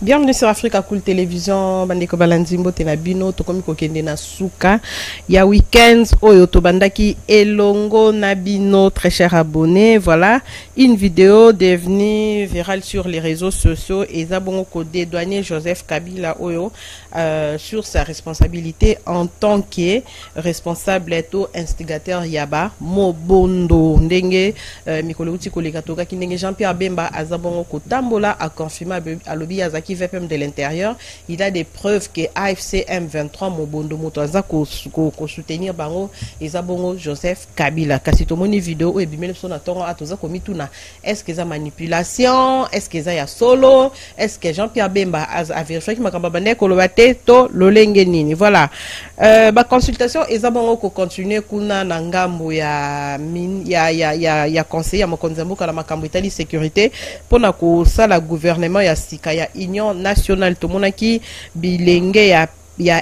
Bienvenue sur Africa Cool Télévision. Bandeko Balanzimbo Tenabino, Tokomi Kokende na Suka. Ya weekends, Oyo Tobandaki Elongo Nabino, très cher abonné. Voilà, une vidéo devenue virale sur les réseaux sociaux. Et Zabongo Kodé, douanier Joseph Kabila Oyo, sur sa responsabilité en tant que responsable eto instigateur Yaba Mobondo. Ndenge, Mikolo Uti Kolegatoka, Kindenge Jean-Pierre Bemba, Azabongo Kotambola a confirmé à Lobi Azaki VPM de l'intérieur. Il a des preuves que AFC M23 Mobondo Motoaza ko soutenir Bango Ezabongo Joseph Kabila. Kasito moni vidéo et bimele son atongo atoza komituna. Est-ce que ça manipulation? Est-ce que ça ya solo? Est-ce que Jean-Pierre Bemba a vérifié que makamba bande kolobate to lolenge nini? Voilà. Ba consultation Ezabongo ko continuer kuna na ngambo ya conseiller Mokonzambo kala makambo itali sécurité pona ko sala gouvernement ya sika ya Union nationale tomonaki bilenge ya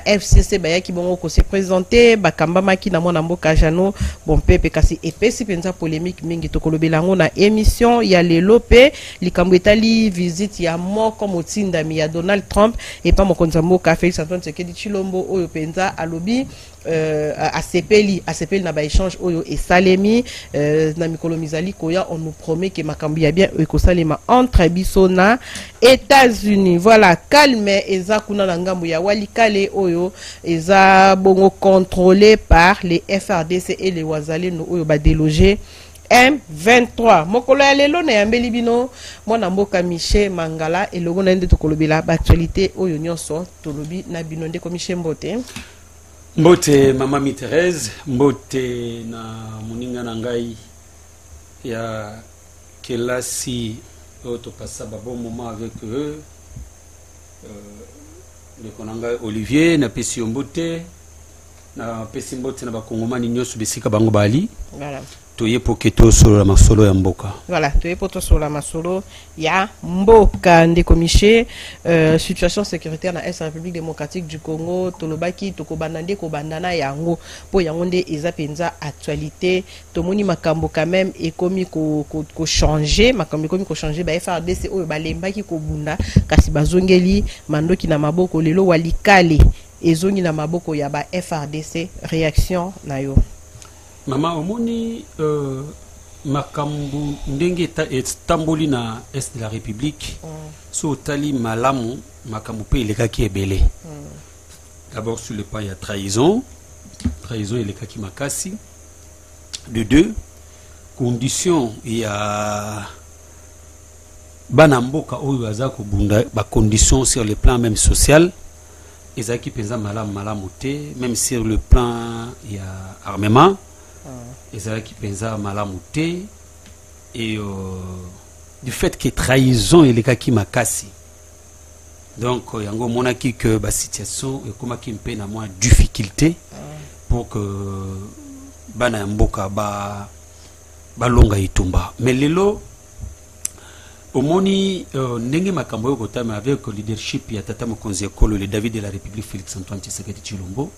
FCC bayaki bongo ko se présenter bakamba maki na mona mboka jano bon pepe kasi epesi penza polémique mingi tokolobelango na émission ya lelo pe likambo etali visite ya moko motinda mi ya Donald Trump et pas mokonza mboka Félix Antoine Tshisekedi Tshilombo oyo penza alobi asepeli na ba échange oyo et salemi na mikolo mizali koya on nous promet que makambi ya bien eko salema entre biso na États-Unis. Voilà, calme eza kuna na ngambo ya walikale oyo eza bongo contrôlé par les FRDC et les wazalendo oyo ba déloger M23. Mokolo ya lelo na yambeli bino mwana mboka Michel Mangala elogo na ndeko kolobela ba actualité oyo nyonso tolobi na bino ndeko Michel Mbote. Mbote Mama Mi Thérèse, mbote na muninga na ngai ya kelasi auto passa bon moment avec eux. Le konanga Olivier na pesi mbote na pesi mbote na bakongomani nyoso besika bango bali. Voilà. Toye poketo solo la masolo ya mboka. Voilà, toye poto solo la masolo ya mboka ndeko Miché. Situation sécuritaire na Est République démocratique du Congo tolobaki tokobandande ko bandana yango po yango nde eza penza actualité tomoni makambo quand même ekomi ko changer makambo ekomi ko changer ba FRDC oyo balembaki ko bunda kasi bazongeli mandoki na maboko lelo walikale ezongi na maboko ya ba FRDC réaction na yo. Mama omoni makambu ndenge tamboli na Est de la République so tali malamu makambu pe elekaki ebele. D'abord sur le plan ya trahison elekaki makasi. De deux, condition ya bana mboka oyo azako bunda ba condition sur le plan même social ezaki penza malamu te, même sur le plan ya armement ezalaki penza malamute et du fait que trahison elekaki makasi donc yango monaki que ba situation ekomaki mpe na moins difficulté pour que bana mboka ba longa itumba mais lelo omoni ndenge makambo yoko tama avec le leadership ya tata mokonzi ekolo le David de la République Félix Antoine Tshisekedi Tshilombo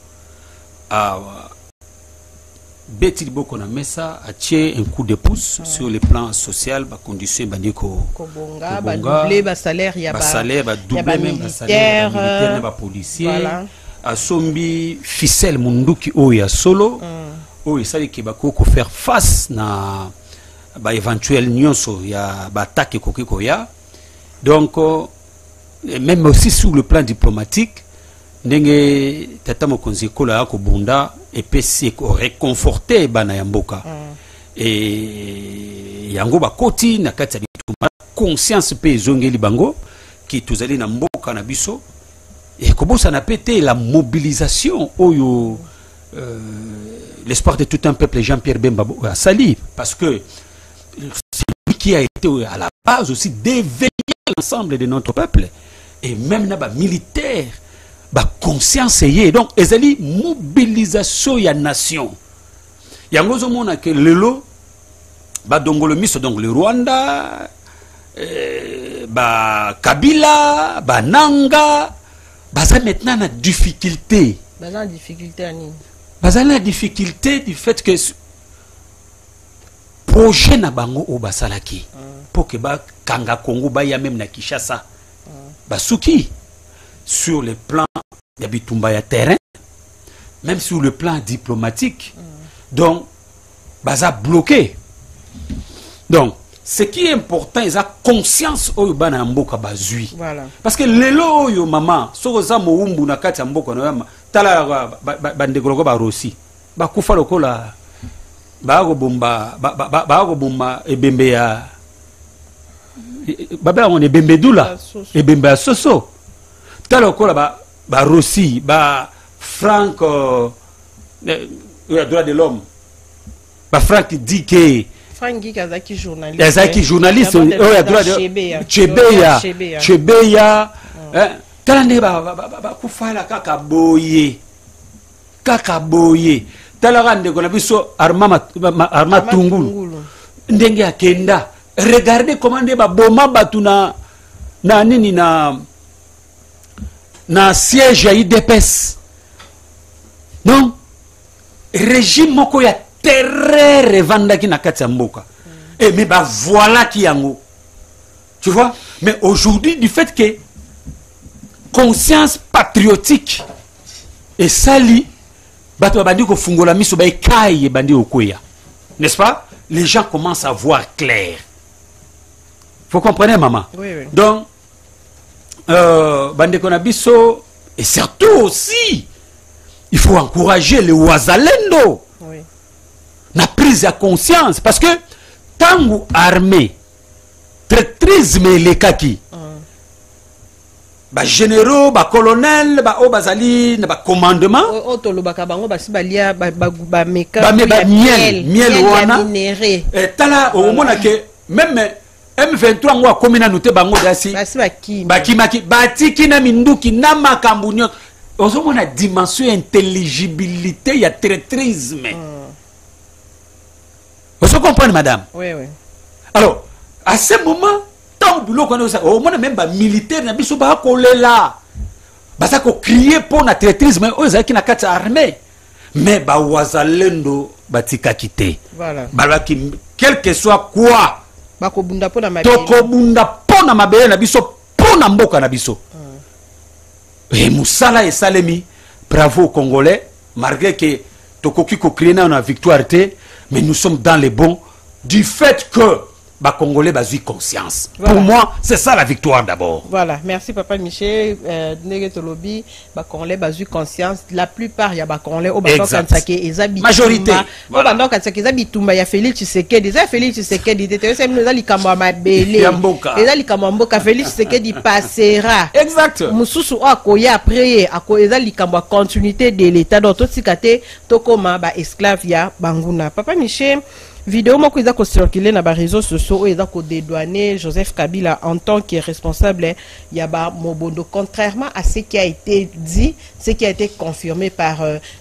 Betty Boko na mesa a tiré un coup de pouce sur le plan social, ba condition bandiko kobonga ba doubler ba salaire ya ba doubler même ba salaire militaire ba policier voilà. A sombi ficelle munduki oya solo oyo sali ke ba ko faire face na ba éventuel nyonso ya ba attaque kokiko ya donc même aussi sur le plan diplomatique ndenge tata mokonzi kola ko bunda et pesi ko réconforter bana ya mboka et yango bakoti na kati ya bituma conscience pe zongeli bango ki tuzali na mboka na biso et kobosa na pété la mobilisation oyo l'espoir de tout un peuple Jean-Pierre Bemba a sali parce que c'est lui qui a été à la base aussi d'éveiller l'ensemble de notre peuple et même na ba militaire ba conscience yé donc ezali mobilisation ya nation yango zo mona ke lelo ba dongolo miso donc le Rwanda ba Kabila ba Nanga baza maintenant na difficulté ani baza na difficulté du fait que projet na bango o basalaki pour que ba kanga Congo ba ya même na Kinshasa Basuki, sur le plan de Bitumbaya terrain, même sur le plan diplomatique. Donc, baza bloqué. Donc, ce qui est important, ils ont conscience au bana mboka bazui. Voilà. Parce que lelo yo maman, soza mo umbu na kati mboka no tala bande gologo ba rosi. Ba kufa lokola ba go bomba ba go bomba ebembe ya baba on ebembe dula ebembe ya soso. Tala lokola ba rosi ba Franck droit de l'homme. Ba Franck dit que Franck Kazaki journaliste. Kazaki journaliste. Chebeya. Talande ba kufala kaka boye. Talarande kona biso arma tungulu. Ndenge akenda. Regardez comment ba boma batuna na nini na siège ya IDPS. Non. Régime moko ya terreur vendaki na kati ya mboka. Et mais bah voilà qui yango. Tu vois? Mais aujourd'hui, du fait que conscience patriotique et sali, bato bandi ko fungola miso ba kai bandi okoya. N'est-ce pas? Les gens commencent à voir clair. Vous comprenez, maman? Oui, oui. Donc, bandi konabiso, et surtout aussi, il faut encourager les Ouazalendo. Oui. Na prise de conscience parce que tangu armée traîtrisme les kaki ba généraux ba colonel ba obazali na ba commandement otolobaka bango basi balia ba meka ba miel wana minéré tala au mona que même M23 ngwa komina noté bango dasi basi bakimaki batiki na minduki na makambu nyo ozomona dimension intelligibilité ya traîtrisme. Vous comprenez, madame? Oui, oui. Alors, à ce moment, tant au boulot qu'on a au moins même pas militaire, n'a pas pas collé là. Bah ça qu'on crier pour la traîtrise, mais eux qui n'a qu'à armée. Mais bah wazalendo batika quitté. Voilà. Bah qui quel que soit quoi. Bah ko bunda po na mabele. Toko bunda po na mabele na biso po na mboka na biso. Et Moussala et Salemi, bravo aux Congolais, malgré que Tokoki Kokrine on a victoire, mais nous sommes dans les bons du fait que les Congolais ont eu conscience. Voilà. Pour moi, c'est ça la victoire d'abord. Voilà, merci Papa Michel. Negetolobi, les Congolais ont eu conscience. La plupart, il y a des Congolais au majorité. Voilà. Il y a Félix Tshisekedi. Félix Tshisekedi, il y a Félix Tshisekedi passera. Exact. Moussou Akoya après, Akoya Likamba continuité de l'État. Donc, tout ce qui est Tokoma, esclave, ya Banguna. Papa Michel. Vidéo moko iza ko circuler na ba réseaux sociaux iza ko dédouaner Joseph Kabila en tant que responsable ya ba Mobondo, contrairement à ce qui a été dit, ce qui a été confirmé par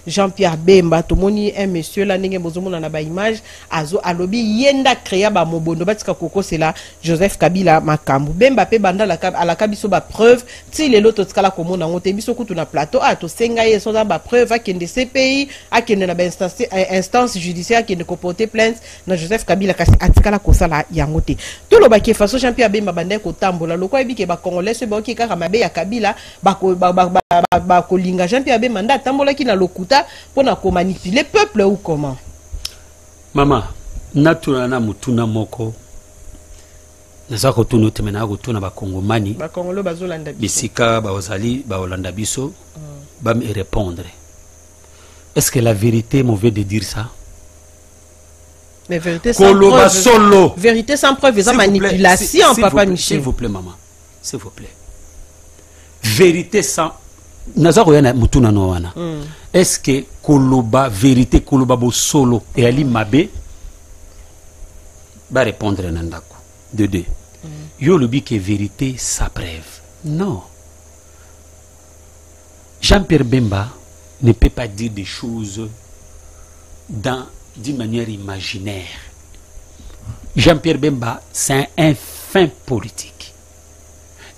Jean-Pierre Bemba. Tomoni un monsieur là ndenge bozomona na ba image azo alobi yenda créa ba Mobondo batika koko c'est là Joseph Kabila makambu Bemba pe banda la kabiso ba preuve ti lelo to tikala komona ngote biso kutu na plateau to senga yeso za ba preuve akende CPI akende na ba instance judiciaire akende ko porter plainte na Joseph Kabila kasi atikala kosala yangote to lo ba ke faso Jean-Pierre Bemba banda ko tambola loko ebike ba congolais se ba ki kaka mabe ya Kabila ba ko linga Jean-Pierre Bemba nda tambola ki na lokuta pona ko manipuler peuple ou comment? Mama natuna na mutuna moko naza ko tunu temena ko tuna ba kongomani ba kongolo bazolanda biso bisika ba ozali ba olanda biso ba me répondre. Est-ce que la vérité est mauvaise de dire ça? Mais vérité sans preuve. Solo. Vérité sans preuve, c'est manipulation, Papa Michel. S'il vous plaît, maman. S'il vous plaît. Vérité sans. Est-ce que Koloba, vérité Koloba bo solo et Ali Mabe va répondre Nandako. De deux. Yo le bi que vérité sa preuve. Non. Jean-Pierre Bemba ne peut pas dire des choses d'une manière imaginaire. Jean-Pierre Bemba, c'est un fin politique.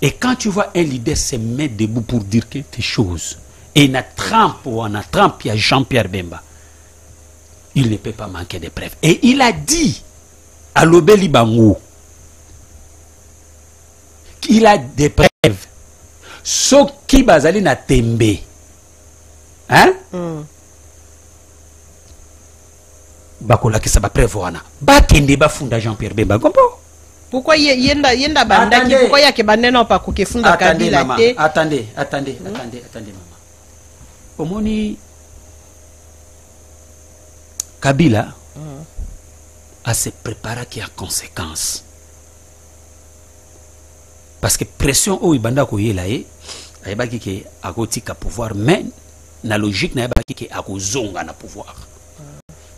Et quand tu vois un leader se mettre debout pour dire quelque chose, et il a trempe à Jean-Pierre Bemba, il ne peut pas manquer de preuves. Et il a dit à l'Obéli Bango qu'il a des preuves soki bazali na tembe hein bakolakisa bapreuve wana bakende bafunda Jean-Pierre Bemba Gombo. Pourquoi yenda bandaki pourquoi yake banena pa kokefunda Kabila te? Attendez maman. Omoni Kabila à se préparer qui a conséquence. Parce que pression au ibanda ko yela ayebaki ke akotika pouvoir mais na logique na ayebaki ke akozonga na pouvoir.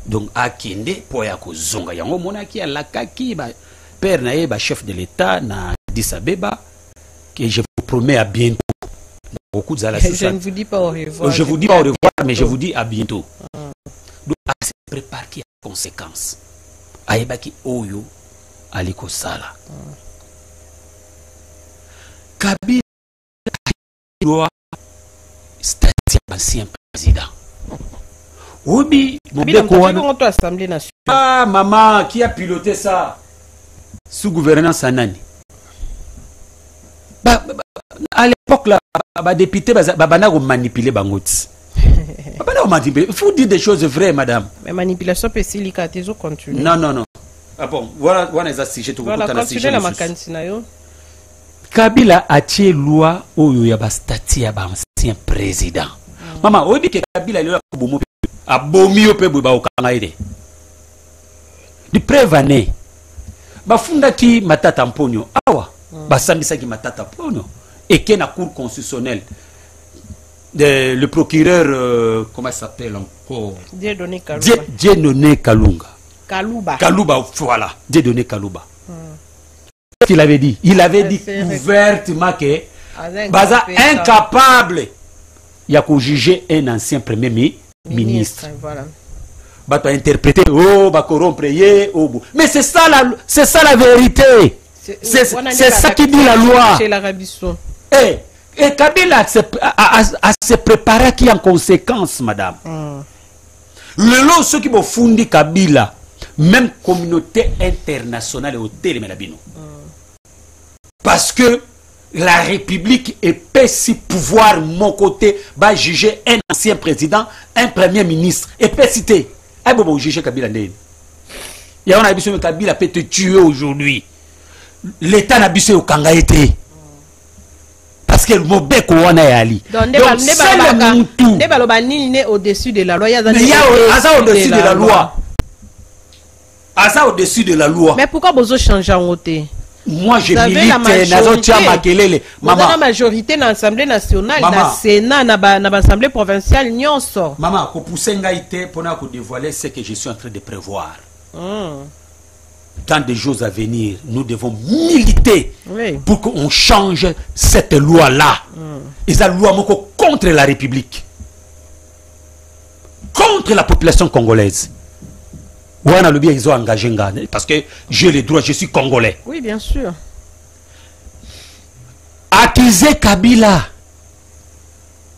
Donc akende po ya kozonga yango monaki alakaki ba père na ba chef de l'état na Addis Abeba que je vous promets à bientôt. Beaucoup de je ne vous dis pas au revoir. Je vous dis pas au revoir mais je vous dis à bientôt. Donc à se préparer qui a conséquence. Ayebaki oyo aliko sala. Kabila doit statut ancien président. Obi Assemblée nationale. Ah maman, qui a piloté ça sous gouvernance Anani? À l'époque là, député bana manipuler bangoti. Il faut dire des choses vraies, madame. Mais manipulation peut s'y continuer. Non. Ah bon, voilà les sujet tout voilà, continuez la makantina yo. Kabila a tiré loi oyo ya ba statut ya ba ancien président. Maman, obi ke Kabila le bomo a bomi ope ba okanga ide. Di prévané. Ba funda ki matata mponyo awa. Ba sambisa ki matata mponyo et que na cour constitutionnelle. Le procureur, comment il s'appelle encore? Dieudonné Kalouba. Dieudonné Kalouba, voilà. Dieudonné Kalouba. Qu'est-ce qu'il avait dit? Il avait dit ouvertement que Baza incapable il y a qu'au juger un ancien premier ministre. Voilà. Bah tu as interprété mais c'est ça la vérité. C'est ça qui dit la loi. Chez l'Arabie Saoudite. Et Kabila a se préparé qui en conséquence, madame. Le lot, ceux qui vont fonder Kabila, même communauté internationale au téléménabino. Parce que la République est pas si pouvoir, mon côté, va juger un ancien président, un premier ministre, et pas citer. Et bon, juger Kabila. Il y a un abus que Kabila peut te tuer aujourd'hui. L'État n'a abusé au Kangaïté. Parce que le Mobeko wana yali. Donc n'est au-dessus de la loi. Il y a au-dessus de la loi. Asa au-dessus de la loi. Mais pourquoi vous changez en côté? Moi je milite la majorité dans l'Assemblée nationale, dans le Sénat, dans l'Assemblée provinciale, nyonso. Maman, ko pousser ngaité pour na ko dévoiler ce que je suis en train de prévoir. Dans des jours à venir, nous devons militer pour qu'on change cette loi-là. Et cette loi contre la République. Contre la population congolaise. Ils ont engagé parce que j'ai les droits, je suis congolais. Oui, bien sûr. Accuser Kabila.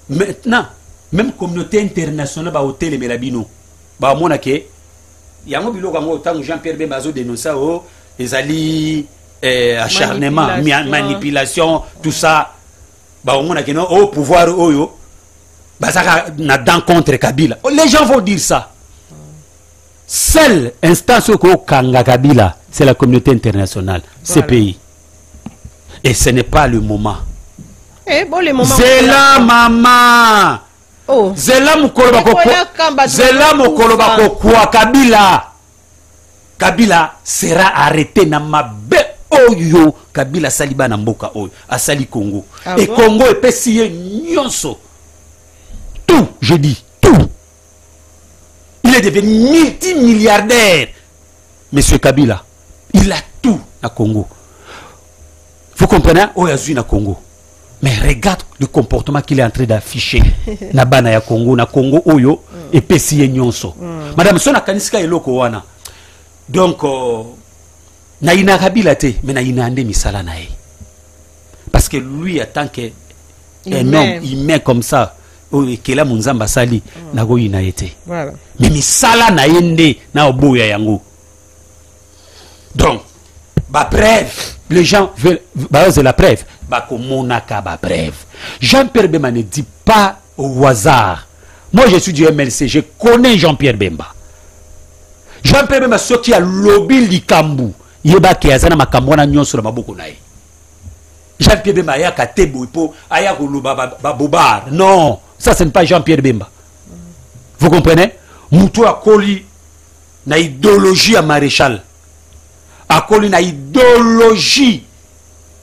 Maintenant, même communauté internationale, au télé Melabino, yango biloko ngo tango Jean-Pierre Bemba zo dénoncer les alliés acharnement, manipulation, tout ça. Ba on a que non au pouvoir oyo bazaka na dans contre Kabila. Les gens vont dire ça. Seule instance au Kanga Kabila, c'est la communauté internationale, ces pays. Et ce n'est pas le moment. Eh bon les moments. C'est là maman. Oh. Zela mukolo bako kwa Kabila. Kabila sera arrêté na mabe oyo Kabila saliba na mboka oyo asali Congo. Et bon? Congo est pessier nyonso. Tout, je dis tout. Il est devenu multimilliardaire. Monsieur Kabila, il a tout à Congo. Vous comprenez? Oyazu na Congo. Mais regarde le comportement qu'il est en train d'afficher. Na bana ya Congo, na Congo oyo et pesiye nyonso. Madame Sona kanisika eloko wana. Donc na ina Kabila te, mais na ina ande misala na ye. Parce que lui en tant que un homme humain comme ça, kela munzamba sali na go ina yete. Voilà. Mais misala na yende na oboya yango. Donc Ba preuve. Les gens veulent c'est la preuve. Ba komonaka ba preuve. Jean-Pierre Bemba ne dit pas au hasard. Moi je suis du MLC, je connais Jean-Pierre Bemba. Jean-Pierre Bemba ce qui a lobby likambu. Yeba ki azana makambo na nyonso na maboko na ye. Jean-Pierre Bemba aya katebo ipo aya kuluba ba bobar. Non, ça ce n'est pas Jean-Pierre Bemba. Vous comprenez? Moutou a koli na idéologie à maréchal. A koli na idéologie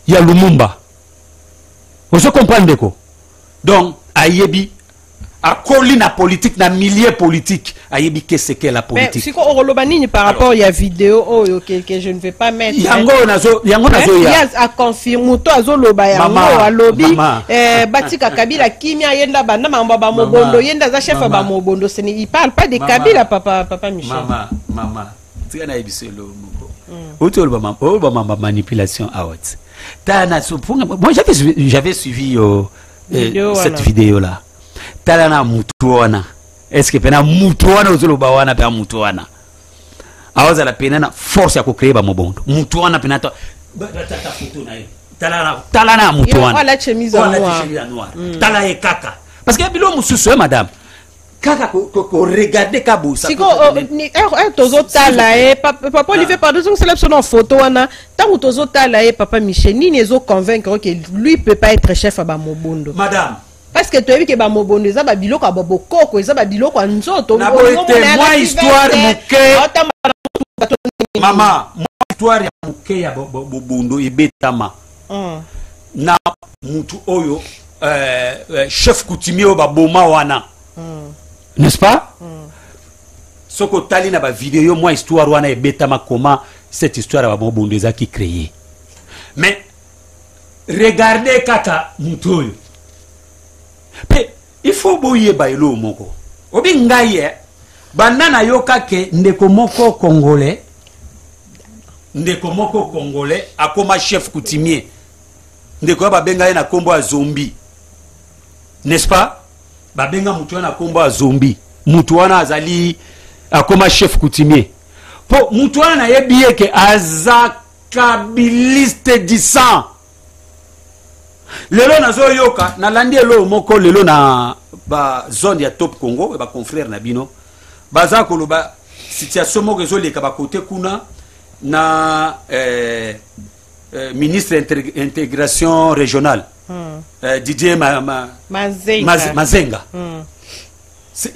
ya Lumumba. Vous comprenez quoi? Donc ayebi a koli na politique na milieu politique ayebi qu'est-ce qu'est la politique. Mais si on relobani par rapport il y a vidéo que je ne vais pas mettre. Yango nazo ya. A confirme to azo loba yango a lobby Batika Kabila kimia yenda banda mamba mobondo yenda za chef ba mobondo ce il parle pas de Kabila papa Michel. Maman tu na ebiselo moko. Autour ba mama manipulation out. Moi j'avais suivi cette vidéo là. Talana mutuana. Est-ce que pena mutuana uzuluba wana pa mutuana? Awaza la pena na force ya créer ba mobondo. Mutuana pena ta photo na ye. Talana mutuana. Wala chemise noire. Tala e kaka. Parce que bilo mususu madame. Kaka ko regarder kabu ça. Siko tozo tala e papa Olivier pardon c'est son photo wana. Tant tozo tala e papa Michel ni nezo convaincre que lui peut pas être chef à ba mobondo. Madame parce que tu as vu que ba mobondo eza ba biloko ba bokoko eza ba biloko nzoto na moi histoire moke maman moi histoire ya moke ya bobondo ebetama na mutu oyo chef coutumier ba boma wana n'est-ce pas soko tali na ba vidéo moi histoire wana ebetama comment cette histoire ba bobondo eza qui créé mais regardez kaka mutu oyo. Il faut boyer bailo moko. Obi ngaye banana yoka ke ndeko moko congolais akoma chef coutumier. Ndeko ba benga na kombo a zombie. N'est-ce pas? Ba benga mutu na kombo a zombie. Mutu wana azali akoma chef coutumier. Po mutu wana na yebiye ke azakabiliste disant. Lelo nazo yoka na landi elo moko lelo na ba zone ya Top Congo ba confrère na bino baza ko ba situation moko ezoleka ba côté kuna na ministre intégration régionale Didier Mazenga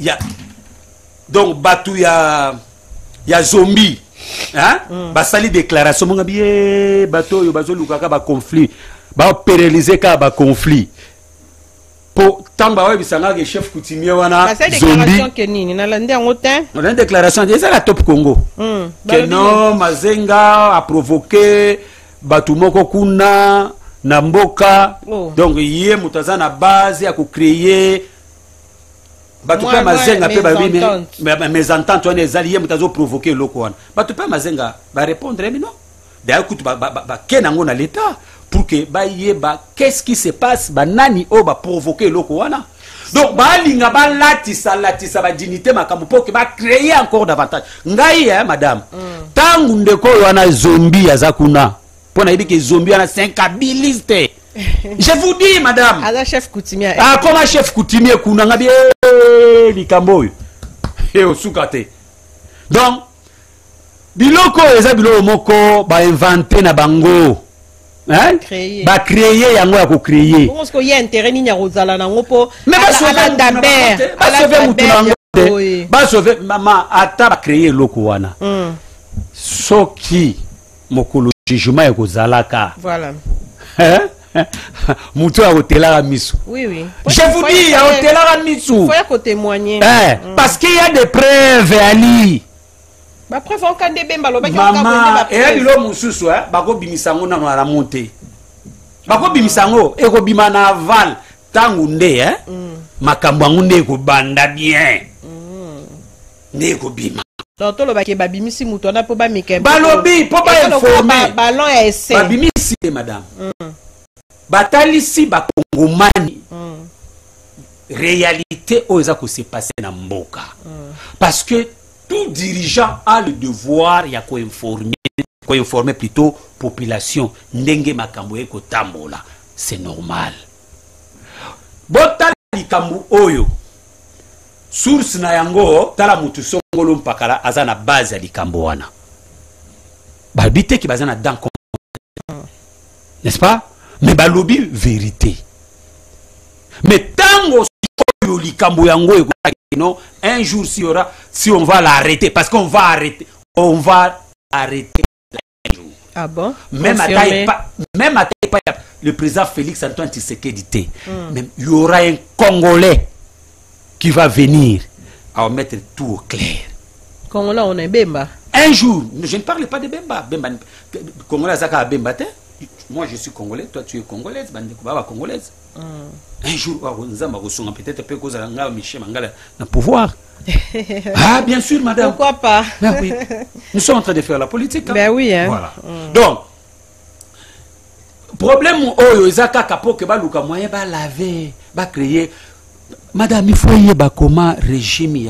ya donc batu ya zombie hein basali déclaration monga bien bato yo bazoluka ka ba conflit ba pérenniser ka ba conflit pour tamba wa bisanga ke chef coutumier wana zombie que nini na landi en autant on déclaration de ça la Top Congo que non Mazenga a provoqué batu moko kuna na mboka donc yé mutazana base ya ko créer batu pa Mazenga pe ba bine mes ententes on les alliés mutazo provoquer loko wana batu pa Mazenga ba répondre mais non d'ailleurs écoute ba kenango na l'état pour que ba yeba qu'est-ce qui se passe ba nani o ba provoquer loko wana donc ba linga ba latisa ba dignité makambo pour que ba créer encore davantage ngai madame tangu ndeko wana zombie azakuna pona yebi que zombie wana c'est un kabiliste. Je vous dis madame ala chef coutumier comme chef coutumier kuna ngabi likambo et osukate donc biloko eza biloko moko ba inventer na bango. Hein? Ba créer yango ya ko créer. Parce que y a intérêt ni nyarozala nango po mais ba sauver mutu nango. Ba sauver maman ata ba créer loko wana. Soki mokolo jugement ya kozalaka. Voilà. Hein? Mutu a hôtelera misu. Oui. Je vous dis ya hôtelera misu. Faut y ko témoigner. Parce qu'il y a des preuves à lire. Ba preuve on kan debemba lo ba maman et bilo mususu bako bimisango na la montée bako bimisango e ko bima na aval tangu nde makambo ngunde ko banda bien ne ko bima donc to lo ba ke ba bimisi muto na po ba mikembe balobi po ba informer ballon ya essai ba bimisi madame batalisi ba kongomani réalité oza ko se passer na mboka parce que tout dirigeant a le devoir ya ko informer ko informer plutôt population ndenge makambo eko tambola, c'est normal. Botala likambu oyo source na yango tala mutu songolo mpakala azana base ya likambo wana babite ki bazana dans, n'est-ce pas, mais balobi vérité, mais tango oyo likambo yango non, un jour si on va l'arrêter, parce qu'on va arrêter un jour. Ah bon? Même à le président Félix Antoine Tshisekedi, même il y aura un Congolais qui va venir à mettre tout au clair. Congolais, on est Bemba. Un jour, je ne parle pas de Bemba. Congolais, Zaka Bemba. Moi, je suis Congolais, toi, tu es Congolaise, Congolaise. Un jour, peut-être peu cause à Michel Mangala na pouvoir. Ah, bien sûr, madame. Pourquoi pas? Ben oui. Nous sommes en train de faire la politique. Hein? Ben oui, hein. Voilà. Donc, problème oyo ezaka kapo ke ba luka moyen ba laver, ba créer. Madame, il faut y ba comment régime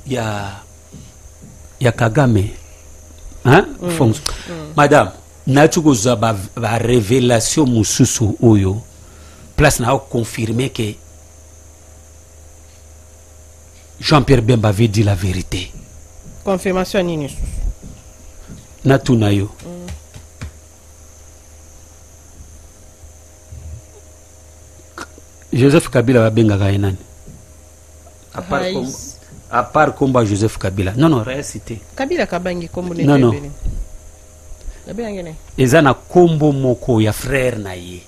ya Kagame. Hein? Madame, natuko za ba révélation mususu oyo. Place na confirmer que Jean-Pierre Bemba avait dit la vérité. Confirmation nini? Natunayo. Joseph Kabila va benga gainani. À part combat Joseph Kabila. Non, récité. Kabila kabangi kombo ne. Non. Kabila ngene. Ezana kombo moko ya frère na ye.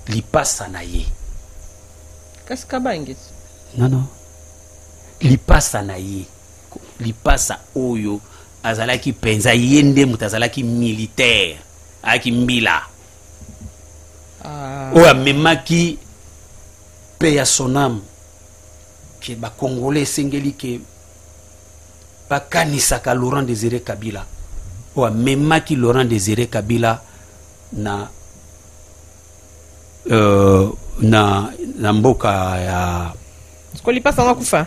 Lipasa na ye. Kasi kabangi? Non. Lipasa na ye. Lipasa oyo azalaki penza yende mutazalaki militaire. Aki mbila. Oya memaki peya sonam ke ba Congolais sengeli ke ba kanisaka Laurent Désiré Kabila. Oya memaki Laurent Désiré Kabila na mboka ya skoli pasa ngakufa.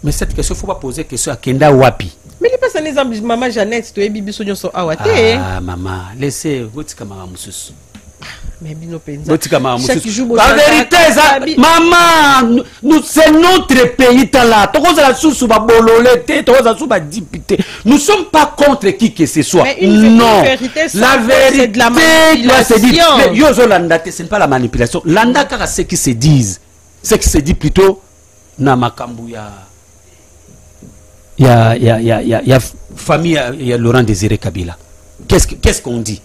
Mais cette question faut pas poser question à Kenda wapi. Mais les personnes les maman Jeannette to ebibi sonyo so awate. Ah maman, laissez votika mama mususu. Mais bino penza. La vérité, maman, c'est notre pays là. Nous ne sommes pas contre qui que ce soit. Non. La vérité de la manipulation. Ce n'est pas la manipulation. L'anda c'est qui se disent. Ce qui se dit plutôt Namakambu ya famille ya Laurent Désiré Kabila. Qu'est-ce qu'on dit?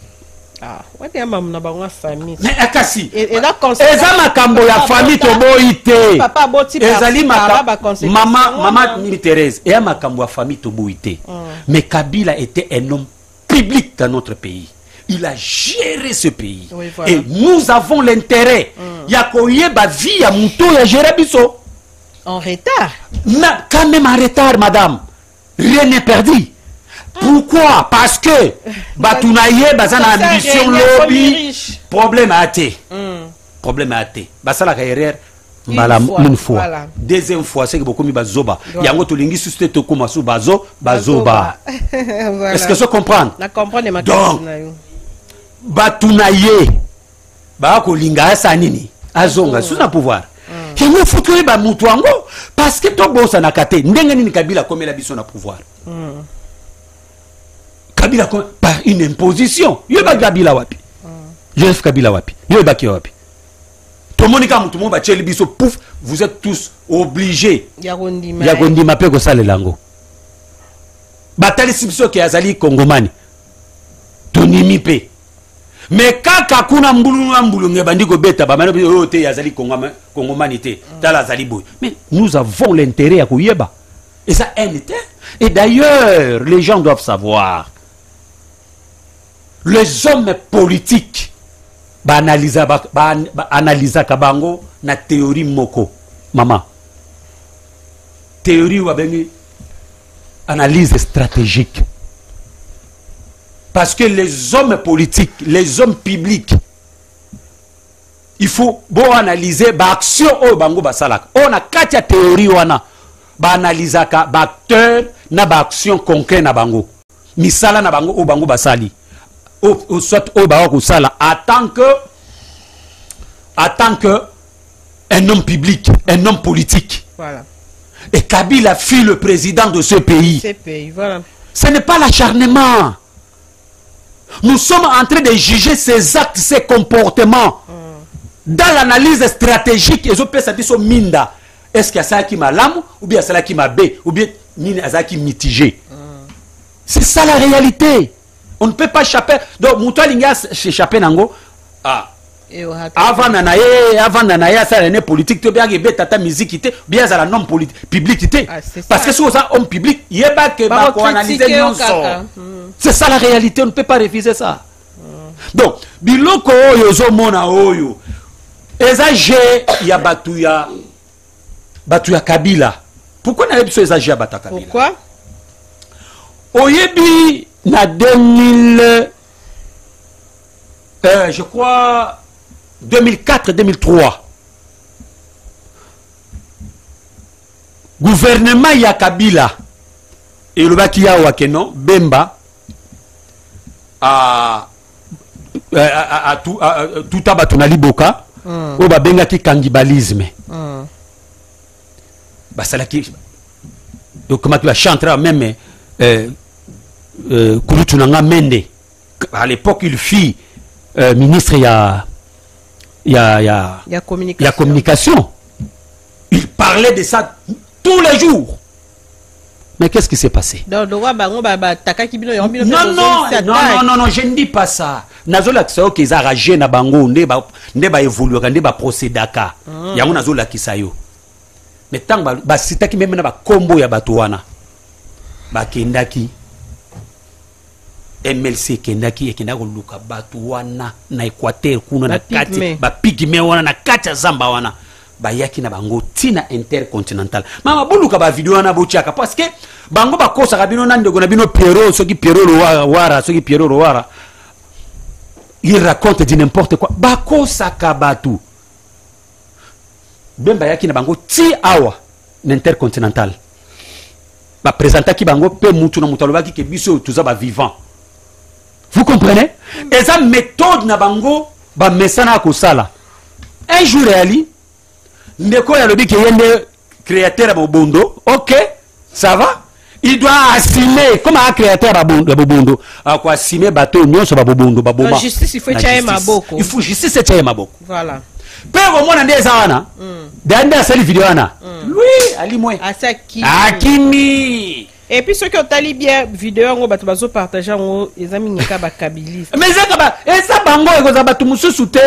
Ah, ouais, maman, na famille. Mais akasi. Et là, eza makambo ya famille toboite. Papa boti ezali maman ni Thérèse. Et makambo ya famille toboite. Mais Kabila était un homme public dans notre pays. Il a géré ce pays. Oui, voilà. Et nous avons l'intérêt. Ya koyeba vie ya muto ya gérer biso. En retard. Quand même en retard, madame. Rien n'est perdu. Pourquoi? Parce que Batounaye bazana ambition lobby problème à thé. Problème à thé. Basala carrière une fois. Voilà. Deuxième fois c'est que beaucoup mi bazoba. Yango to lingi susté to koma su bazoba. Voilà. Est-ce que ça comprendre? La comprendre ma donc Batounaye ba ko linga sa nini azonga sous na pouvoir. Yango faut que ba mutu ango parce que to bossa na kate ndenge nini Kabila comme la biso na pouvoir. Kabila par une imposition. Yoba Kabila wapi. Joseph Kabila wapi. Yoba ki wapi. Tout le monde tout le monde ba tcheli biso pouf, vous êtes tous obligés. Ya gondima pe ko sale lango. Batali sibso ki azali Kongomani. Tonimi pe. Mais kaka kuna mbulu ngebandi ko beta ba mano o te azali Kongomani te. Tala azali boy. Mais nous avons l'intérêt à koyeba. Et ça et d'ailleurs, les gens doivent savoir. Les hommes politiques analyser kabango na théorie moko maman théorie ou analyse stratégique parce que les hommes politiques les hommes publics il faut bon analyser ba action o bango basalaka on a katia théorie wana ba analysaka ba acteur na ba action concret na bango misala na bango o bango basali o soit o ba ko sala en tant que un homme public, un homme politique. Voilà. Et Kabila fut le président de ce pays. Voilà. Ce n'est pas l'acharnement. Nous sommes en train de juger ses actes, ses comportements. Dans l'analyse stratégique, ils ont pu ça dire minda. Est-ce qu'il y a ça qui m'a l'âme, ou bien ça qui m'a bé, ou bien il y a ça qui mitigé. C'est ça la réalité. On ne peut pas échapper. Donc, Moutoualinga s'échapper nango. Ah. Avant nanaye ça l'année politique te bien que tata musique bien ça la non politique public parce que si on a homme public il y a pas que ba ko analyser non ça c'est ça la réalité on ne peut pas refuser ça donc biloko oyo zo mona oyo exagé ya batuya Kabila pourquoi na biso exagé bata Kabila pourquoi oyebi na 2000 je crois 2004-2003 gouvernement ya Kabila et le baki ya wakeno Bemba a tout abatuna liboka o ba benga ki cannibalisme ba sala ki donc comment tu vas chanter même Kulutunanga Mende à l'époque il fit ministre il y a communication. Il parlait de ça tous les jours. Mais qu'est-ce qui s'est passé? Non, non, je ne dis pas ça. Nazola kisayo qu'ils arrachent na bango ne ba évoluer ne ba procédaka. Yango nazola kisayo. Mais tant ba sitaki même na ba combo ya batuana. Ba kendaki MLC kendaki ekenda ko luka batu wana na Équateur kuna na kati ba pigme wana na kati ya zamba wana ba yaki na bango tina intercontinental mama buluka ba video wana bochaka parce que bango ba kosa kabino na ndego na bino Pierrot soki Pierrot Wara soki Pierrot Wara il raconte du n'importe quoi ba kosa kabatu Bemba yaki na bango ti awa na intercontinental ba présenta ki bango pe mutu na mutalobaki ke biso tuza ba vivant. Vous comprenez? Et ça méthode na bango ba mesana ko sala. Un jour réali ndeko ya lobi ke yende créateur ba bondo. OK, ça va? Il doit assumer comme un créateur ba bondo. A quoi assumer bateau nyonso ba bondo ba boma. Justice il faut chaye maboko. Il faut justice chaye maboko. Voilà. Pero au monde ndeza wana. Danda sali video wana. Lui ali moi. Akimi. Et puis ceux qui ont tali bien vidéo ngo batu bazo partager ngo ezami nyeka ba kabiliste. Mais ça ba esa bango eko za batu mususu te.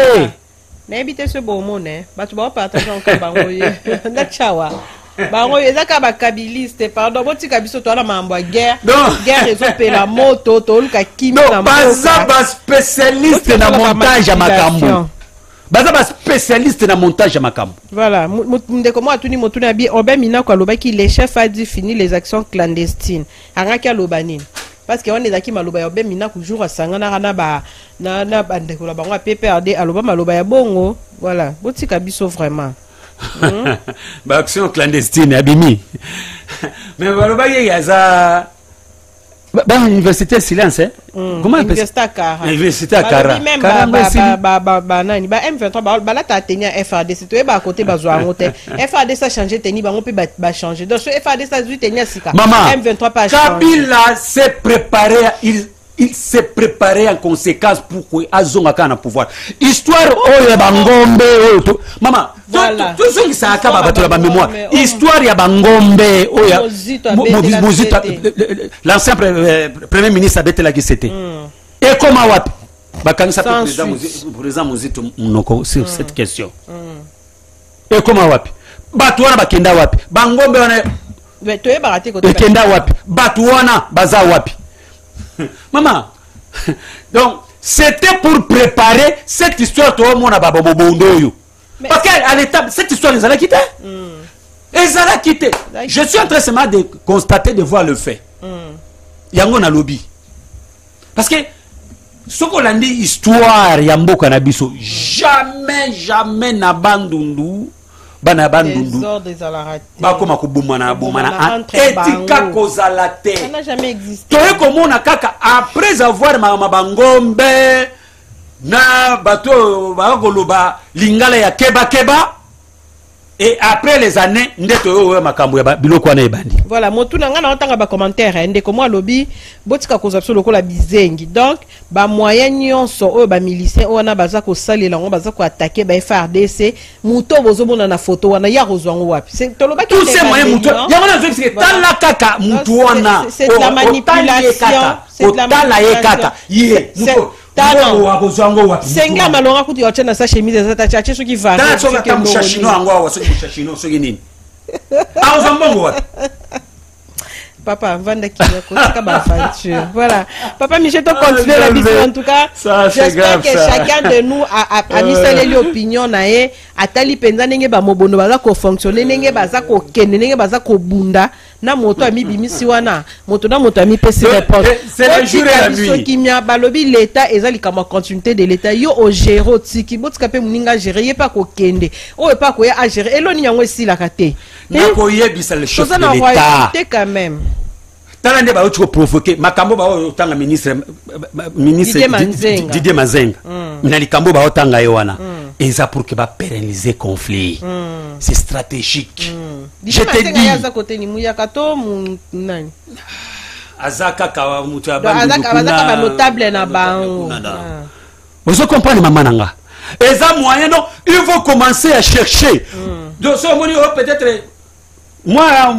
Na ebite ce bon mot né. Batu ba partager ngo bango ye. Na chawa. Bango ezaka ba kabiliste pardon boti kabiso to na mambo guerre. Guerre ezo la moto to luka kimi na moto. Baza ba spécialiste na montage ya makambo. Baza ba spécialiste na montage ya makambo. Voilà, ndeko mo atuni motuna bi Obemina ko lobaki les chefs a dit fini les actions clandestines. Angaki alobani. Parce que on ezaki maloba ya Obemina ku jour asangana na ba na bandeko la bango PPRD aloba maloba ya bongo. Voilà, botika biso vraiment. Ba action clandestine abimi. Mais baloba ye yaza ba université silence hein. Comment université à Kara. Université à Kara. Nani ba M23 ba la ta tenir FARDC to e ba côté ba zo ngote. FARDC ça changer tenir bango pe ba changer. Donc FARDC ça du tenir sika. M23 pas changer. Kabila s'est préparé il s'est préparé en conséquence pour que azonga kana pouvoir. Histoire oyo bangombe oyo. Maman, tout ce qui ça akaba batula ba mémoire. Histoire ya bangombe oyo. Mozita l'ancien premier ministre Betela qui c'était. Et comment wapi? Bakangisa président Mozito Mnoko sur cette question. Et comment wapi? Batuana bakenda wapi? Bangombe wana to baraté côté. Kenda wapi? Batuana baza wapi? Maman, donc c'était pour préparer cette histoire tout le monde a babobondo. Parce qu'à l'étape, cette histoire les a quitté. Les a quitté. Je suis en train seulement de constater, de voir le fait. Yango na lobby. Parce que ce qu'on a dit histoire yambo kanabiso jamais na bandundu bana bandundu bakoma kubumana etika kozala te ça n'a jamais existé toye komona kaka après avoir mabangombe na bato bakoloba lingala ya keba et après les années ndeto makambo ya biloko wana ebandi voilà motu na ngana otanga ba commentaire ndeko moi lobi botika kozapso lokola bizengi donc ba moyen nyonso oyo ba milicien wana baza ko salela ngo baza ko attaquer ba FRDC muto bozomona na photo wana ya rozwango wapi c'est toloba tous ces moyens muto ya wana veut dire tala kaka mutu wana c'est de la manipulation c'est de la manipulation ye muto senga malonga kuti yochana sa chemise za tachache soki va ta soka ta mushashino ango wa soki mushashino soki nini a mbongo wapi papa vanda kiyako tika ba aventure voilà papa Michel to continuer la mission en tout cas j'espère que chacun de nous a mis sa opinion na ye atali penza ndenge ba mobono baza ko fonctionner ndenge baza ko kende ndenge baza ko bunda na moto ami bimisi wana moto na moto ami pesi réponse c'est le jour et la nuit ce qui mia balobi l'état ezali kama continuité de l'état yo o gérer tiki botika pe muninga gérer ye pas ko kende o pas ko ya gérer eloni yango esila kate na ko yebisa le chef de l'état quand même talande ba otiko provoquer makambo ba otanga ministre Didier Mazenga na likambo ba otanga yewana eza pour que ba pérenniser conflit c'est stratégique je te dis yaza côté ni muya kato nani azaka ka mutu azaka ba notable na ba vous comprenez maman nanga eza moyen donc il faut commencer à chercher donc ce moni peut-être moi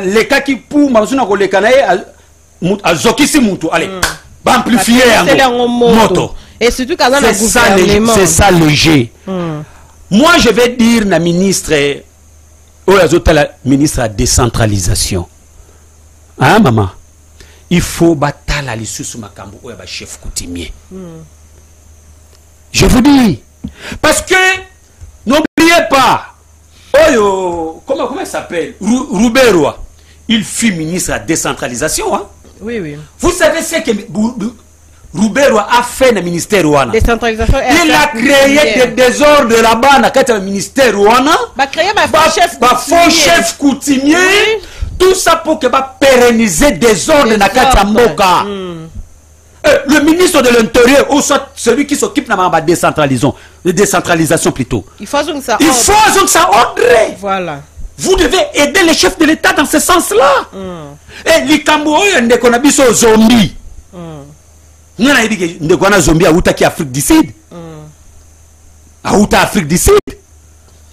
les cas qui pour mazuna ko lekana azokisi mutu allez ba amplifier yango moto et surtout quand on a gouvernement c'est ça le jeu moi je vais dire na ministre la ministre à décentralisation hein maman il faut batala lisusu makambo oya ba chef coutumier je vous dis parce que n'oubliez pas comment il s'appelle Rouberwa, il fut ministre à décentralisation hein? Oui vous savez ce que Rouberwa a fait dans le ministère Rwanda décentralisation il a créé des désordres là-bas dans le ministère Rwanda créé faux chef coutumier tout ça pour que pérenniser des ordres dans le mboka le ministre de l'Intérieur ou soit celui qui s'occupe de la décentralisation plutôt il faut donc ça ordre voilà vous devez aider les chefs de l'État dans ce sens-là et likambo ndeko na biso zombie ngana yidi ndeko na zombie auta ki Afrique du Sud auta Afrique du Sud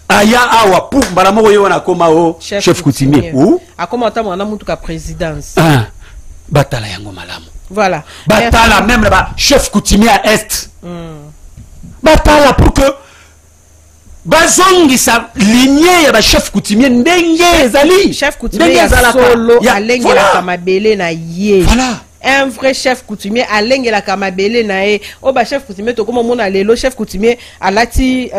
aya awa pour baramoko yona koma o chef coutumier ou akoma tamwa na mutu ka présidence batala yango malamu voilà batala même là chef coutumier à est batala pour que bazongi sa lignée ya chef coutumier ndenge ezali chef coutumier ya solo alenge la kamabele na ye voilà un vrai chef coutumier alenge la kamabele na ye o ba chef coutumier to comme mona lelo chef coutumier alati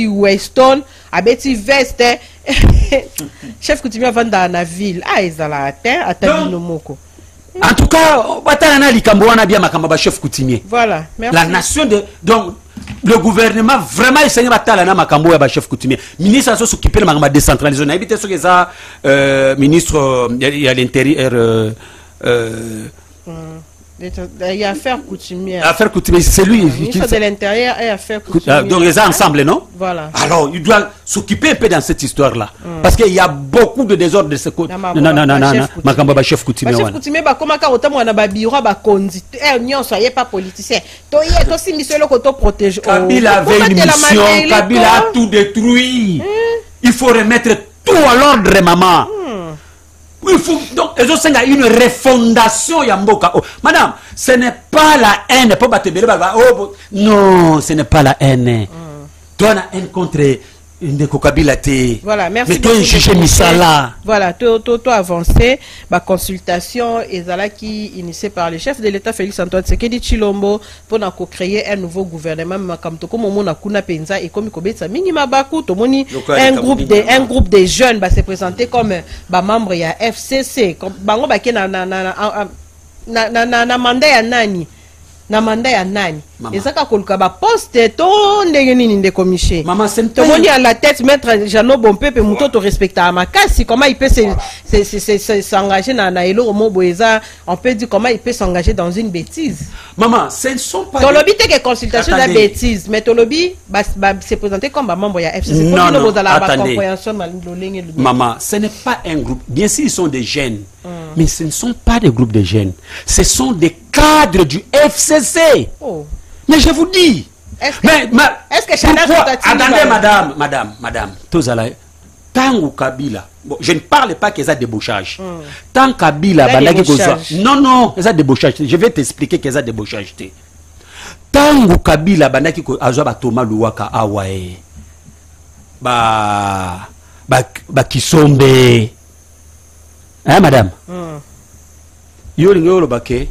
Weston abeti veste chef coutumier vanda na ville ezala atabino moko. En tout cas, chef coutumier. Voilà, merci. La nation de donc le gouvernement vraiment essaye batala na makambo ya chef coutumier. Ministre a s'occuper de la décentralisation. Habité ce que ça ministre il y a l'intérieur il y a affaire coutumière. Affaire coutumière, c'est lui. Ministre de l'Intérieur et affaire coutumière. Donc les ensemble, non? Voilà. Alors il doit s'occuper un peu dans cette histoire-là, parce qu'il y a beaucoup de désordre de ce côté. Non. Makamba chef coutumier. Chef coutumier, comment quand autant on a ba bureau ba conduit. Non, soyez pas politicien. Toi, il aussi mission le côté protège. Kabila avait une mission. Kabila a tout détruit. Il faut remettre tout à l'ordre, maman. Il faut donc une refondation Yamboka. Madame, ce n'est pas la haine. Non, ce n'est pas la haine. Toi, on a haine contre Voilà, merci. Mais toi, juger Misala. Voilà, toi avancé. Ma consultation est là qui initiée par le chef de l'État Félix Antoine Tshisekedi Tshilombo pour créer un nouveau gouvernement. Comme tout comme on a kuna penza et comme kobetsa minima baku to moni un groupe de jeunes va se présenter comme membre ya FCC comme bango ba na mandat ya nani. Na mandat ya nani. Maman. Et ça quand koluka ba poste to ndenge nini ndeko Miché. Maman, c'est Tout le monde à la tête maître Jeannot Bonpepe muto to respecter à Makasi, comment il peut s'engager dans elo moboeza, on peut dire comment il peut s'engager dans une bêtise. Maman, ce ne sont pas Tolobi te que consultation de bêtise, mais Tolobi se présenter comme un membre de FCC. Non, non, attendez. Maman, ce n'est pas un groupe. Bien sûr, ils sont des jeunes, mais ce ne sont pas des groupes de jeunes. Ce sont des cadres du FCC. Oh. Mais je vous dis. Est-ce que Chanel attendez, madame, Tozala, Tango Kabila. Bon, je ne parle pas qu'ils ont débauchage. Tant Kabila, non, ils ont débauchage. Je vais t'expliquer qu'ils ont débauchage. Tango Kabila, bandaki ko azwa Thomas Luwaka awae. Ba Kisombe. Hein, madame? Yo l'ingolo bake.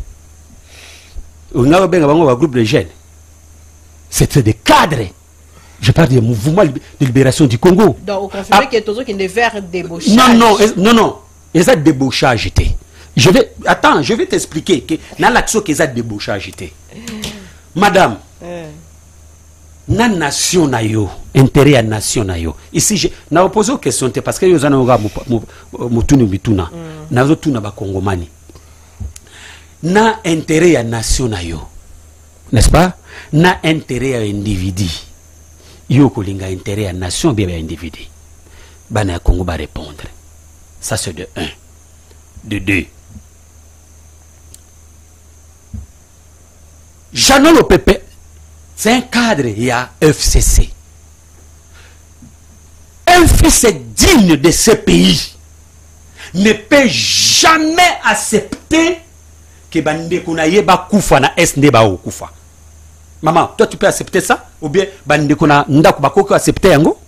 On a bien un groupe de jeunes. C'était des cadres. Je parle des mouvements de libération du Congo. Donc, vous confirmez qu'il y a toujours qui vers débauchage. Non. Ils ont débauchage. Attends, je vais t'expliquer que dans l'action qu'ils ont débauchage. Madame, na nation na yo, intérêt à nation na yo. Ici, je n'ai posé une question parce que yo zana mutunu bituna. Na zo tuna ba Kongomani. Na intérêt à nation na yo. N'est-ce pas? Na intérêt à individu. Yo kolinga intérêt à nation bien à individu. Bana Congo va répondre. Ça c'est de 1. De 2. Jeannot Lopepe, c'est un cadre, il y a FCC. Un fils digne de ce pays ne peut jamais accepter que Bandeko na yeba kufa na SND ba kufa. Maman, toi tu peux accepter ça? Ou bien Bandeko na ndaku bakoko accepter yango?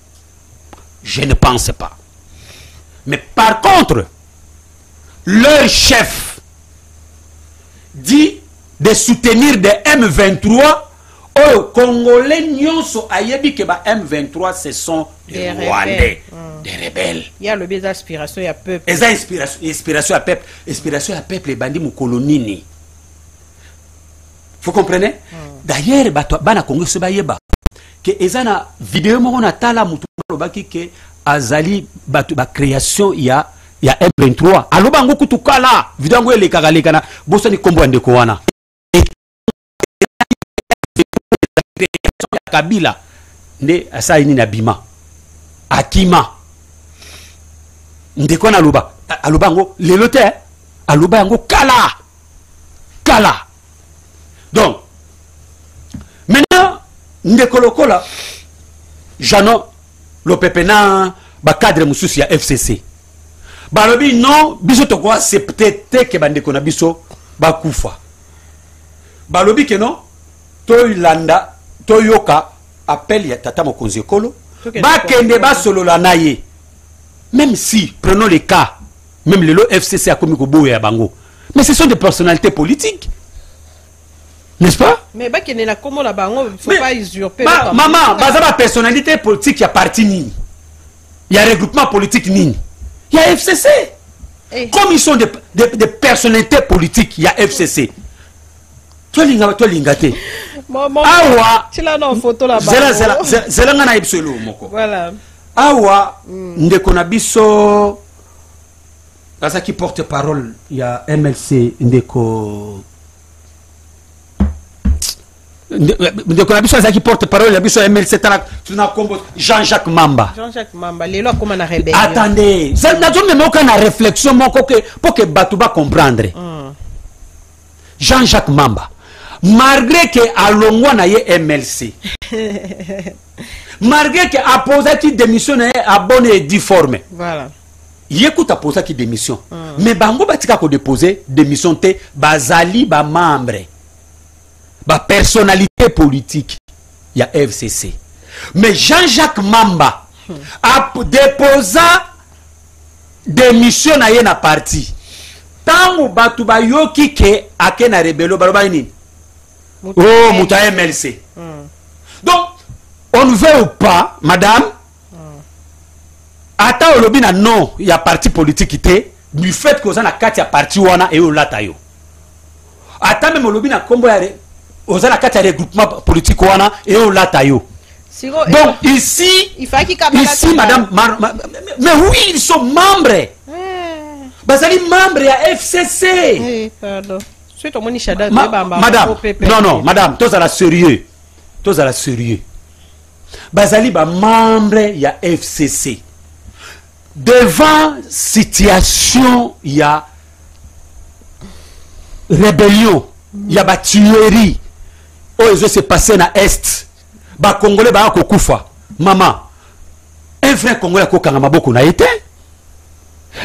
Je ne pense pas. Mais par contre, leur chef dit de soutenir des M23 aux Congolais nyonso ayebi que ba M23 ce sont des Rwandais, des rebelles. Il y a le biais d'aspiration, il y a peuple. Et ça inspiration à peuple, les bandits moukolonini. Vous comprenez? D'ailleurs, bana Congo se bayeba que ezana vidéo mo na tala mutu lobaki que azali ba création il y a M23. Aloba ngo kutukala vidéo ngo ele kagalekana boso ni kombo ndeko wana. Kabila nde asaini na bima akima ndeko na aloba ngo lelo te aloba ngo kala donc maintenant ndeko lokola Jeannot Lopepe na ba cadre mususu ya FCC balobi non biso to ko accepter te ke bandeko na biso ba kufa balobi ke non to ilanda Toyoka appelle ya tata mokonzi ekolo bakende basolola na ye. Même si prenons les cas même le FCC a commis kobo ya bango, mais ce sont des personnalités politiques, n'est-ce pas? Mais bakende na komo la bango faut pas usurper. Maman bazaba personnalité politique ya parti nini, il y a regroupement politique nini, il y a FCC. Comme ils sont des personnalités politiques, il y a FCC. Toi lingate. Awa tila na photo la zela ngana ibselo moko. Voilà. Awa ndeko na biso asa qui porte parole il y a MLC ndeko na biso asa qui porte parole ya biso MLC tuna kombo Jean-Jacques Mamba lelo akoma na rebelle. Attendez, ça n'a jamais moka na réflexion moko que pour que batu ba comprendre. Jean-Jacques Mamba malgré que alongwa na ye MLC malgré que a posé qui démission à bonne et due forme, voilà, yécoute a posé qui démission mais bango batika ko déposer démission te bazali ba membre ba personnalité politique ya FCC, mais Jean-Jacques Mamba a déposé démission na ye na parti tango batu ba yoki ke akena rebelo baloba nini. Oh, Mouta MLC. Donc, on ne veut ou pas, madame, attends, au lobby, non, il y a parti politique qui était, du fait que vous avez 4 parti wana et au latayo. Attends, même au lobby, aux la carte regroupement politique wana et au latayo. Donc ici, ici madame, mais oui, ils sont membres. Bazali membre à FCC. Pardon. Madame, non, madame, tous à la sérieux. Tous à la sérieux. Bazali ba membre ya FCC. Devant situation, il y a rébellion, il y a ba tuerie. Oh, ils se passé na Est. Ba Congolais ba ko kufa. Maman, un vrai Congolais ko kanga maboko na été.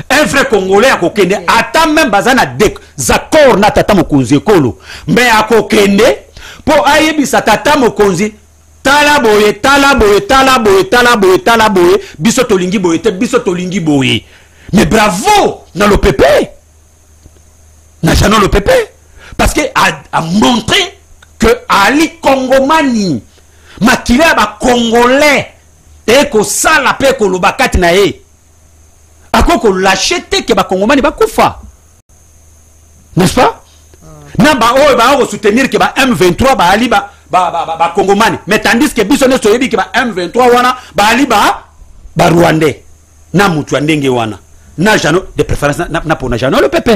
Un vrai Congolais a kokende attend même bazana désaccord na tata mokonzi ekolo mais a kokende pour ayebisa tata mokonzi tala boye tala boye tala boye tala boye tala boye biso tolingi boye te biso tolingi boye. Mais bravo dans le PP na jamais le PP parce que a montré que Ali Congomani makila ba Congolais et ko sala pe ko lobakati na ye akoko l'acheter que ba Congomani ba kufa. N'est-ce pas? Na ba o ba soutenir que ba M23 ba ali ba Congomani. Mais tandis que biso ne soyebi que ba M23 wana ba ali ba Rwandais. Na mutu ndenge wana. Na jano de préférence na pona jano le PP.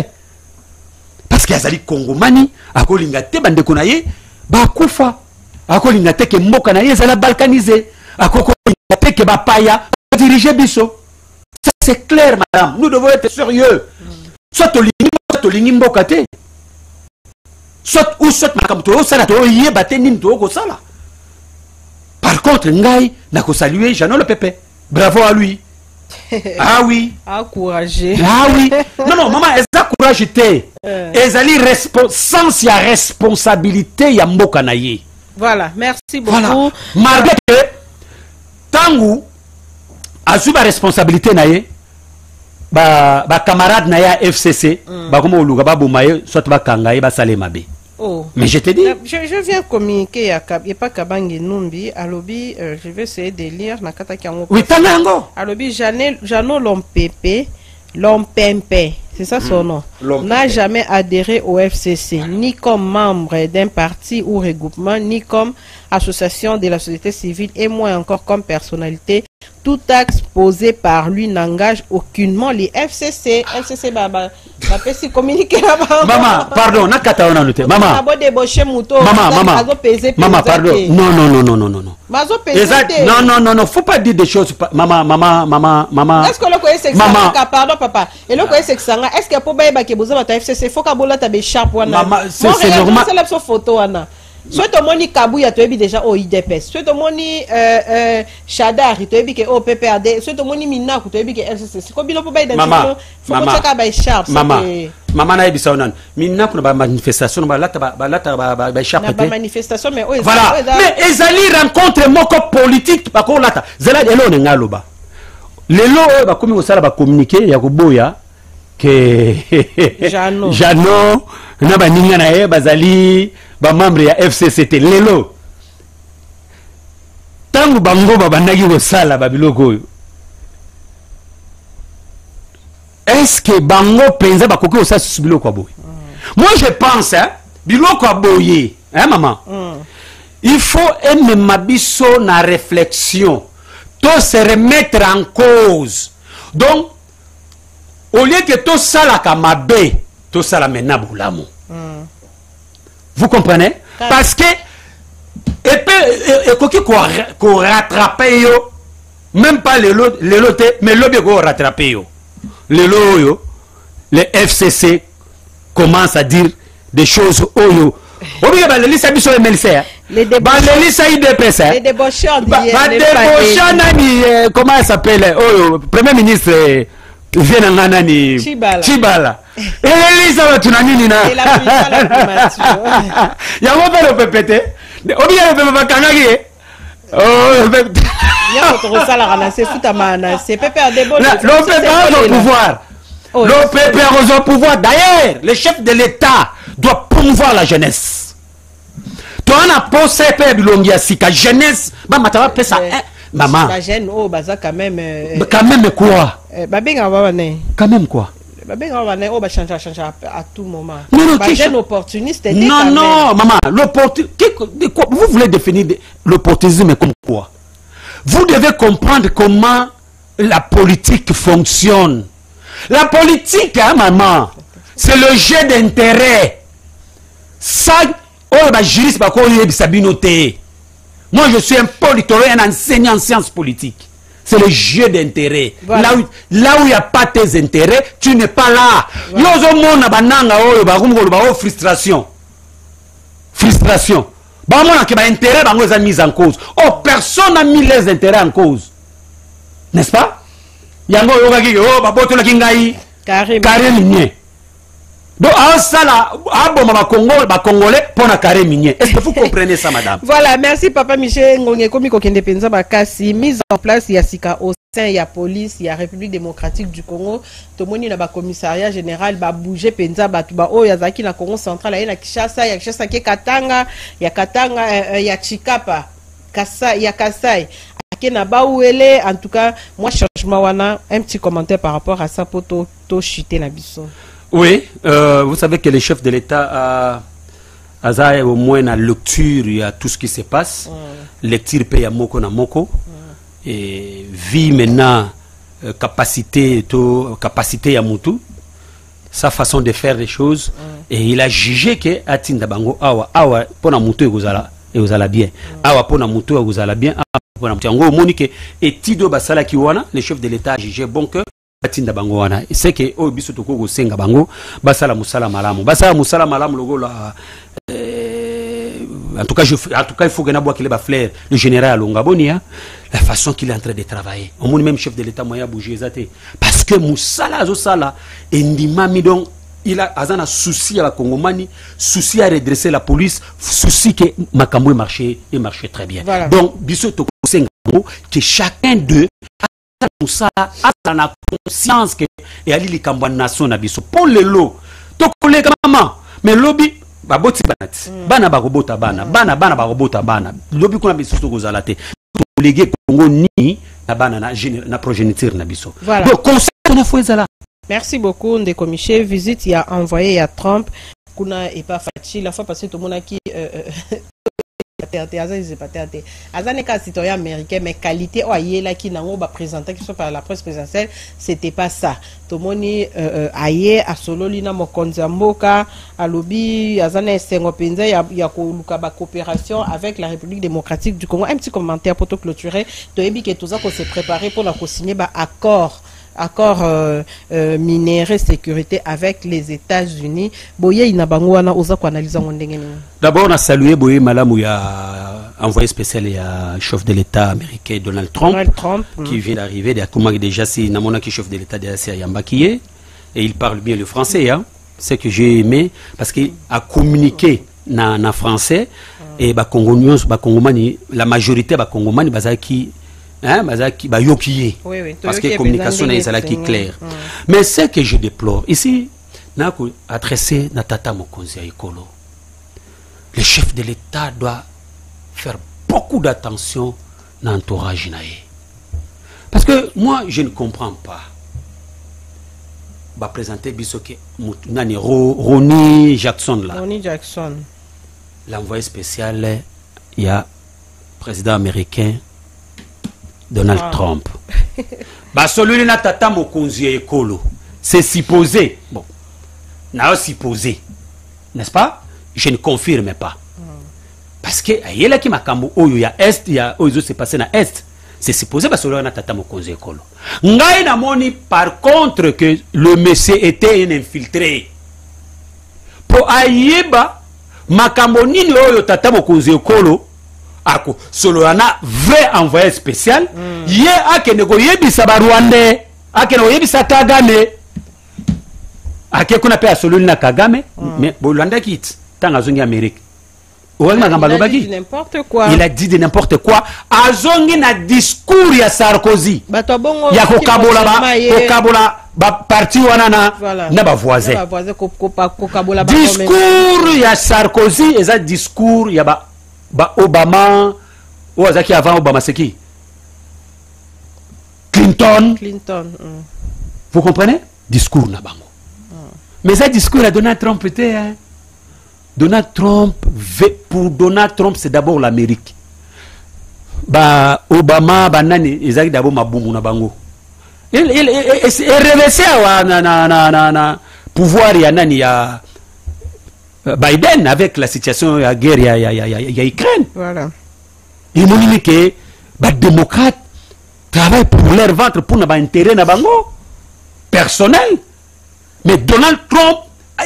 Parce que azali Congomani akolinga te bande konaye ba kufa. Akolinga te que mboka na ye zala balkanisé. Akoko linga te que ba paya diriger biso. C'est clair, madame. Nous devons être sérieux. Soit Tolingi Mbokate. Soit ou soit Makamto, Salato, Yebate, Ninto, Kosala. Par contre, Ngai n'a qu'à saluer Jeannot le Pépé. Bravo à lui. Ah oui. Encouragé. Ah oui. Non, non, maman, elle a couragé. Elle a sans y a responsabilité, il y a Mbokanaye. Voilà, merci beaucoup. Voilà. Malgré que, Tangu, a su la responsabilité, naye. Ba camarade na ya FCC ba comme oluga ba bomaye soit ba kangaye ba salemabe. Oh. Mais je te dis je viens communiquer à pas Kabangi Numbi à lobby je vais essayer de lire na kata kiango. Oui tanango. À lobby Jano Lompempe c'est ça son nom. N'a jamais adhéré au FCC ni comme membre d'un parti ou regroupement ni comme association de la société civile et moins encore comme personnalité. Tout acte posé par lui n'engage aucunement les FCC. FCC, bah, peut s'y communiquer là-bas. Maman, pardon, n'a qu'à t'en noter. Maman, maman, pardon. Non, non, non, non, non, non, non. Non, non, non, non, faut pas dire des choses. Maman. Est-ce que le coïe c'est que ça? Pardon, papa. Et le coïe c'est que ça. Est-ce que pour bailler qui vous avez FCC, faut qu'à boula t'abe sharp one. Maman, c'est normal. C'est la photo, Anna. Soit au moni Kabouya, tu as déjà au IDPS. Soit au moni Chadar, tu as dit que au PPAD. Soit au moni Mina, tu as dit que LCC. C'est comme il faut pas maman, maman n'a pas dit Mina pour la manifestation, la manifestation, mais voilà. Mais ils allaient rencontrer mon politique, par contre là, Zela de l'eau n'est pas les lots, bah comme on s'est communiqué, il y a Boya que Jano, n'a Ningana, Bazali. Ba membre ya FCCT lelo tangu bango babandaki kosala babiloko oyo est-ce que bango penza bakoki kosala susu biloko aboye moi je pense hein biloko aboye hein maman il faut emema biso na réflexion to se remettre en cause donc au lieu que to salaka mabe to sala mena bolamu. Vous comprenez? Parce que et qu'on rattrape yo même pas les lots mais l'objet qu'on rattrape yo les lots les FCC commencent à dire des choses oyo obiga ba lelisa biso MLC ba lelisa IDPS les débaucheurs nani comment elle s'appelle oyo premier ministre vient nani Chibala elelisa watu na nini na ya ngope le PPT obiga le PPT bakangaki c'est PPAD le PPA au pouvoir. Le PPA au pouvoir. D'ailleurs, le chef de l'État doit promouvoir la jeunesse. Toi, on a posé Bilongia Sika jeunesse. Maman, tu vas faire ça. Maman. La jeune, oh, baza quand même. Quand même quoi? Babing, quand même quoi? changer à tout moment. Non, jeune opportuniste. Non, maman, vous voulez définir l'opportunisme comme quoi? Vous devez comprendre comment la politique fonctionne. La politique, hein, maman, c'est le jeu d'intérêt. Ça, juriste, moi, je suis un politologue, un enseignant en sciences politiques. C'est le jeu d'intérêt. Voilà. Là où il n'y a pas tes intérêts, tu n'es pas là. Voilà. Frustration. Frustration. Intérêt est mis en cause. Oh, personne n'a mis les intérêts en cause. N'est-ce pas? Carrément. Donc, Congolais pour la carré minier. Est-ce que vous comprenez ça, madame? Voilà, merci, papa Michel Ngonge Komi Kokende Penza Bakasi. Mise en place, il y a SICA au sein, il y a police, il y a République démocratique du Congo. Tout le monde, il y a commissariat général, va bouger Penza Batuba. Oh, il y a Zaki, la Congo central, il y a Kishasa, il y a Kishasa qui est Katanga, il y a Katanga, il y a Chikapa, il y a Kasai. En tout cas, moi, changement wana, un petit commentaire par rapport à ça pour to chuter la biso. Oui, vous savez que le chef de l'État a au moins la lecture, il y a tout ce qui se passe. Lecture paye à moko na moko. Et vie maintenant, capacité à mutu, sa façon de faire les choses. Et il a jugé que atinda bango awa pona mutu et vous allez bien. Awa pona mutu et vous allez bien. En Monique et Tido Basala Kiwana, le chef de l'État a jugé bon que c'est que au biso toko senga bango basala musala malamu logo la en tout cas il faut que na bois qu'il ba flair le général Longabonia la façon qu'il est en train de travailler au monde même chef de l'état moyen bouger zaté parce que musala zo sala et ndimami donc il a azana souci à la Congomani, souci à redresser la police, souci que makambo marché très bien. Voilà. Donc biso toko senga que chacun d'eux ça a la conscience que et ali li kambwa nation na biso pour le lot to kolega maman mais lobby ba boti banati bana ba robota bana ba robota bana lobby kuna biso to kozala te to kolege Congo ni na bana na progéniture na biso. Voilà. Donc conseil na foezala. Merci beaucoup Ndeko Michel. Visite il a envoyé à Trump kuna et pas facile la fois passée tout le monde qui Azaneka citoyen américain mais qualité là qui n'a pas présenté qui soit par la presse présidentielle c'était pas ça tout le monde aye à solo lina mokonza mboka à lobby azana sengo penza ya koluka ba coopération avec la République démocratique du Congo. Un petit commentaire pour te clôturer to ebi que tout ça qu'on s'est préparé pour la co-signer ba accord minéraux sécurité avec les États-Unis. Boye inabangwana oza ko analyser ngondenge ni. D'abord on a salué Boye Malamu ya envoyé spécial ya chef de l'État américain Donald Trump qui vient d'arriver comment déjà si namona qui chef de l'État de la Yambakié et il parle bien le français hein. C'est que j'ai aimé parce qu'il a communiqué na français et ba Congomani la majorité ba Congomani bazaki hein, oui, parce que la communication est là qui est claire. Mais ce que je déplore, ici, n'a adressé Natata Mokonzi Ekolo. Le chef de l'État doit faire beaucoup d'attention dans l'entourage. Parce que moi, je ne comprends pas. Va présenter Bissoke Ronnie Jackson là. Ronnie Jackson. L'envoyé spécial, il y a président américain Donald Trump. Bah celui là tata Mokonzi Ekolo. C'est supposé. Bon. N'a supposé. N'est-ce pas? Je ne confirme pas. Parce que il y a qui makambo oyo ya est ya oyo se passé na est. C'est supposé parce que celui là tata Mokonzi Ekolo. Ngai na moni par contre que le monsieur était un infiltré. Pour ayeba makambo nini oyo tata Mokonzi Ekolo ako solo ana vrai envoyé spécial ye akende ko yebisa ba Rwandais akende ko yebisa Kagame ake kuna pe solo na Kagame mais Bolanda kit tanga zongi Amérique il a dit de n'importe quoi azongi na discours ya Sarkozy ya ko kabola ba parti wana na ba voisin discours ya Sarkozy eza discours ya ba Obama ou Azaki avant Obama c'est qui? Clinton. Clinton. Vous comprenez? Discours na bango. Mais ça discours à Donald Trump était, hein. Donald Trump, pour Donald Trump, c'est d'abord l'Amérique. Bah, Obama, banani, ils d'abord mabungu na bango. Il reversé na pouvoir ya nani ya Biden avec la situation ya guerre ya Ukraine. Voilà. Il m'ont dit que les démocrates travaillent pour leur ventre pour n'avoir intérêt na bango personnel. Mais Donald Trump,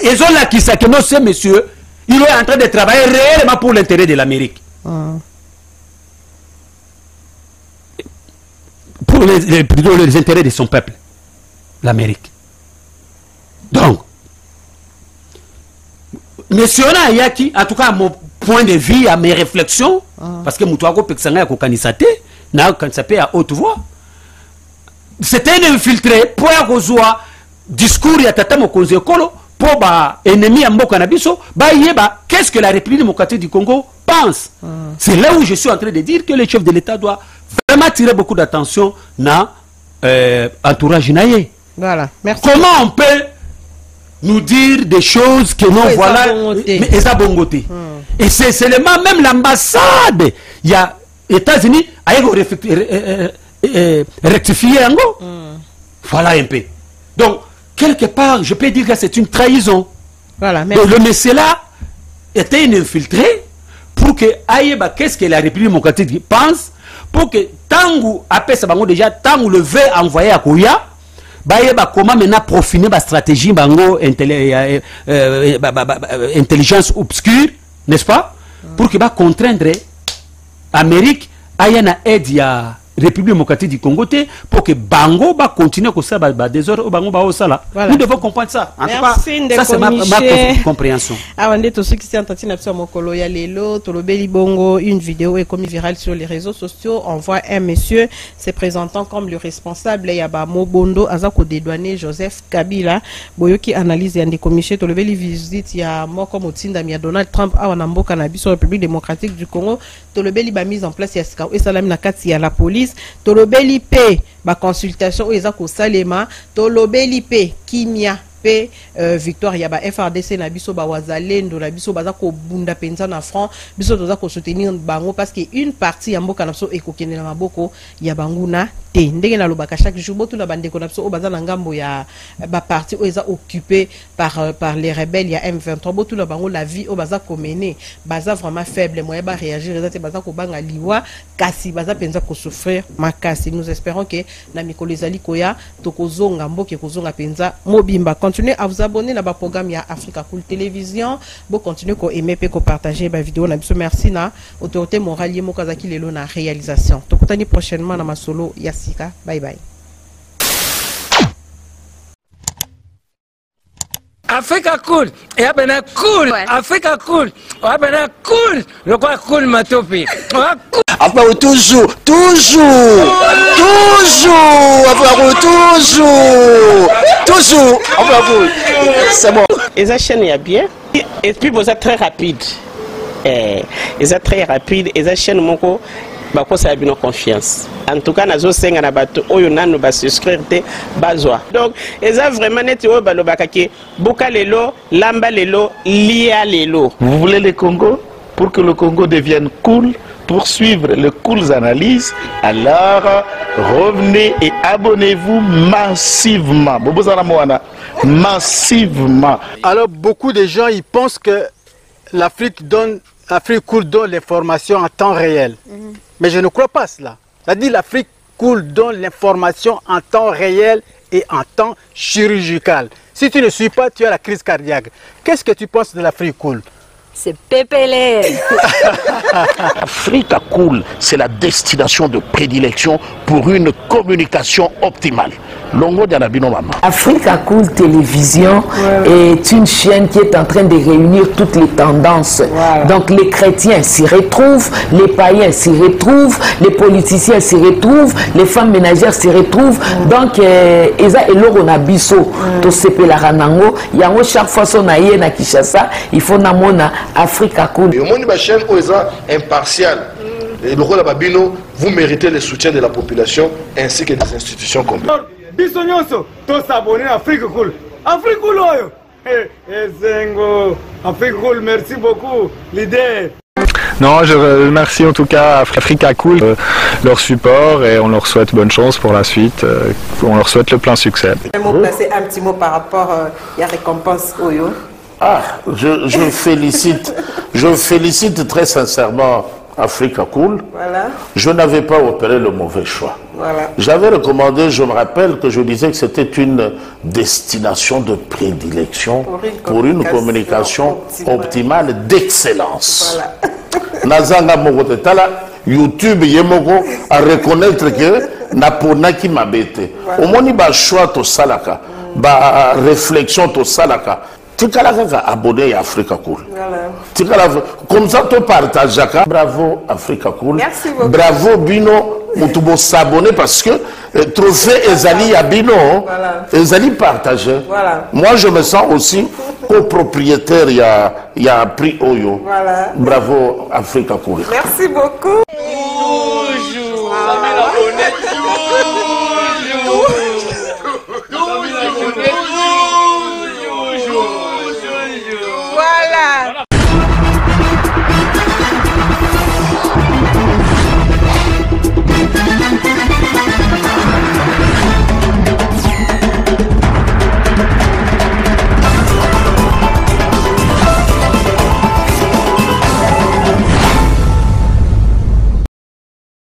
ils ont là qui ça que non, ce monsieur, il est en train de travailler réellement pour l'intérêt de l'Amérique. Pour les intérêts de son peuple, l'Amérique. Donc, monsieur Yaki, en tout cas, à mon point de vue, à mes réflexions, parce que Moutouago Peksanga a kanisate, n'a kanisate à haute voix, c'était un infiltré pour avoir discours ya tata mokonzi ekolo pour ba ennemi ya mboka na biso ba yeba qu'est-ce que la République démocratique du Congo pense. C'est là où je suis en train de dire que le chef de l'État doit vraiment tirer beaucoup d'attention na entourage naïe. Voilà. Merci. Comment on peut nous dire des choses que non, voilà, mais eza bongoté. Et c'est seulement même l'ambassade il y a États-Unis a rectifié en go. Voilà un peu. Donc quelque part, je peux dire que c'est une trahison. Voilà, donc, le monsieur là était infiltré pour que Aïeba, qu'est-ce que la République démocratique pense, pour que Tangu après ça déjà Tangu le veut envoyer à Koya, Aïeba comment maintenant profiner la stratégie bango intelligence obscure, n'est-ce pas, pour que va contraindre l'Amérique à une aide à République démocratique du Congo pour que Bango va continuer comme ça des heures au Bango va au sala. Nous devons comprendre ça. En tout cas, ça c'est ma compréhension. Avant de tout ce qui s'est entendu sur mon colo ya lelo, Tolobeli Bongo, une vidéo est commise virale sur les réseaux sociaux. On voit un monsieur se présentant comme le responsable Yaba Mobondo Azako dédouané Joseph Kabila. Boyoki analyse yande commission Tolobeli visite ya moko motinda mi Donald Trump a wanambo cannabis sur République démocratique du Congo. Tolobeli ba mise en place ya ska et salam na kati ya la police. Tolobeli pe ba consultation o eza ko salema tolobeli pe kimia pe victoire ya ba FRDC na biso ba wazalendo na biso baza ko bunda penza na front biso toza ko soutenir bango parce que une partie ya mboka na biso ekokende na maboko ya banguna te ndenge na lobaka chaque jour botu na bandeko na biso o baza na ngambo ya ba parti o eza occupé par les rebelles ya M23 botu na bango la vie o baza ko mener baza vraiment faible moyen ba réagir ezate baza ko banga liwa kasi baza penza ko souffrir makasi. Nous espérons que na mikolo ezali koya tokozonga mboke kozonga penza mobimba. Continuez à vous abonner à la programme ya Africa Cool Télévision. Bon continuez à aimer et à partager ma vidéo. Merci na autorité morale yemo kazaki lelo na réalisation. Tokutani prochainement na ma solo Yasika. Bye bye. Africa Cool, et abena cool, Africa Cool, abena cool, le quoi cool matopi. Après toujours, c'est bon. Et ça chaîne est bien, et puis vous êtes très rapide. Et ça très rapide, et ça chaîne mon co. Bako ça a bien confiance. En tout cas, nazo senga na bato oyo nanu ba souscrire te bazwa. Donc, eza vraiment net o balobaka ke boka lelo, lamba lelo, lia lelo. Vous voulez le Congo pour que le Congo devienne cool, pour suivre les cool analyses, alors revenez et abonnez-vous massivement. Bobozana Moana, massivement. Alors beaucoup de gens ils pensent que l'Afrique cool donne l'information en temps réel. Mais je ne crois pas cela. C'est-à-dire l'Afrique cool donne l'information en temps réel et en temps chirurgical. Si tu ne suis pas, tu as la crise cardiaque. Qu'est-ce que tu penses de l'Afrique cool? C'est pépélé. Africa Cool, c'est la destination de prédilection pour une communication optimale. Longo Dianabino Mama. Africa Cool Télévision est une chaîne qui est en train de réunir toutes les tendances. Donc les chrétiens s'y retrouvent, les païens s'y retrouvent, les politiciens s'y retrouvent, les femmes ménagères s'y retrouvent. Donc Eza Eloro Nabiso, to sepe la ranango, yango chaque fois son aïe na Kinshasa, il faut namona Africa Cool. Et au monde de la chaîne OESA impartial, et le rôle de Babino, vous méritez le soutien de la population ainsi que des institutions complètes. Bisognoso, tous s'abonner à Africa Cool. Africa Cool, Zengo, Afrique Cool, merci beaucoup, leader. Non, je remercie en tout cas Africa Cool, leur support et on leur souhaite bonne chance pour la suite. On leur souhaite le plein succès. Placer un petit mot par rapport à la récompense Oyo. Ah, je félicite très sincèrement Africa Cool. Voilà. Je n'avais pas opéré le mauvais choix. Voilà. J'avais recommandé, je me rappelle que je disais que c'était une destination de prédilection pour une communication optimale d'excellence. Voilà. Nazanga Mogotala, YouTube Yemoko à reconnaître que Naponaki Mabete. Au moins, il y a choix to salaka, ba réflexion to salaka. Tu as abonné à Africa Cool. Voilà. Comme ça, tu partages. Bravo Africa Cool. Merci beaucoup. Bravo Bino. Vous s'abonner parce que trophée Ezali à Bino. Voilà. Ezali partagé. Voilà. Moi, je me sens aussi copropriétaire. Il y a un prix Oyo. Voilà. Bravo Africa Cool. Merci beaucoup. Bonjour.